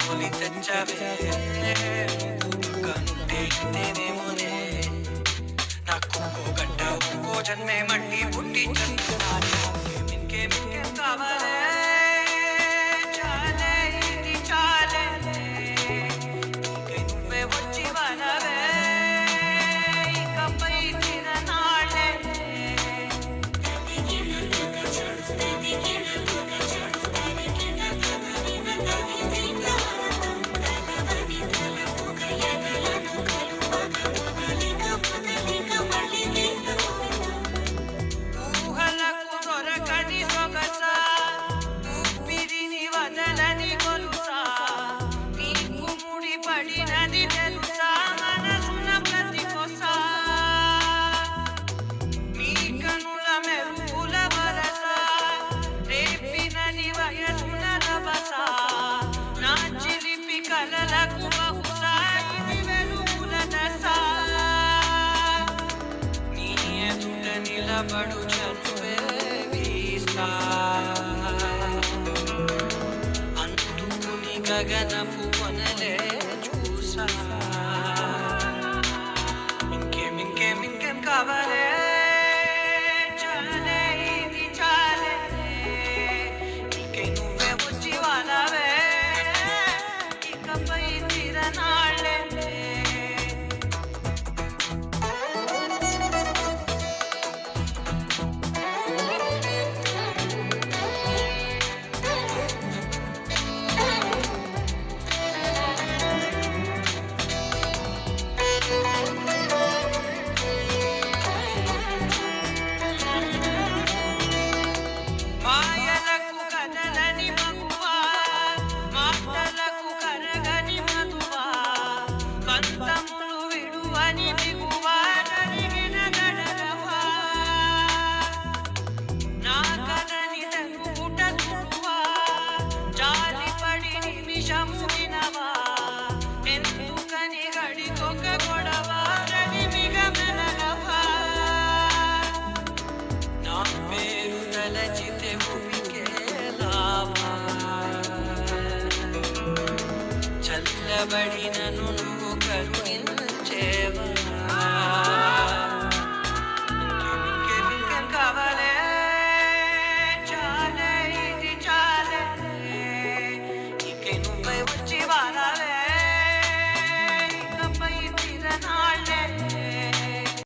కొని తెచ్చావే నువ్వు కంటే ఇంతేనేమోనే నాకు ఒక్కో గంట ఒక్కో జన్మే మళ్ళీ పుట్టి చస్తున్నానే ఇంకేం కావాలే చాలే ఇది చాలే ఇంకై నువ్వే వచ్చి వనవే ఇకపై తిరనాళ్ళే ఊహలకు దొరకని సొగస ఊపిరిని వదలని గొలుసా నీకు ముడి పడినది తెలుసా మనసున ప్రతి కొసా నీ కనుల మెరుపుల వరస రేపినని వయసున రభస నా చిలిపి కలలకు బహుశా ఇది వెలుగుల దశ నీ ఎదుట నిలబడు చనువే వీసా అందుకుని గగనపు కొనలే చూసా ఇంకేం కావాలే చాలే ఇది చాలే ఇంకై నువ్వే వచ్చి వాలవే ఇకపై తిరనాళ్ళే మాయలకు కదలని మగువా మాటలకు కరగని మధువా పంతములు విడువని దిగువా జరిగిన గడగవా నా కదని తనుట తుడువా జాలిపడి నిమిషము వినవా ఎందుకని గడికొక గొడవ రవిమిగ మెలగవా నా పేరు తలచితే ఉపికేలావా చల్లబడినను నువ్వు కరుణించేవా